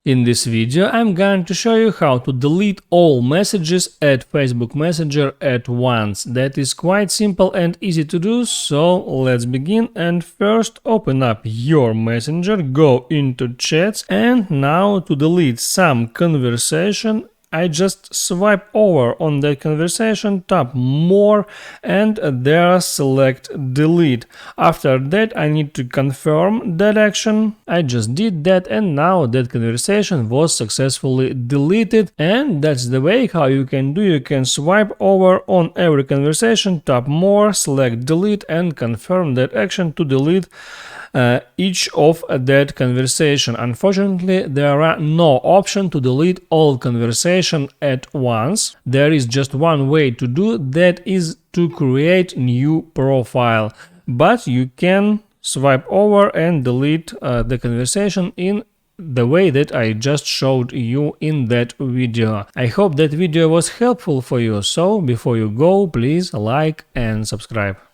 In this video, I'm going to show you how to delete all messages at Facebook Messenger at once. That is quite simple and easy to do, so let's begin. And first, open up your Messenger, go into chats, and now to delete some conversation, I just swipe over on that conversation, tap more, and there select delete. After that, I need to confirm that action. I just did that, and now that conversation was successfully deleted. And that's the way how you can do. You can swipe over on every conversation, tap more, select delete, and confirm that action to delete each of that conversation. Unfortunately, there are no option to delete all conversation at once. There is just one way to do that, is to create new profile. But you can swipe over and delete the conversation in the way that I just showed you in that video. I hope that video was helpful for you. So before you go, please like and subscribe.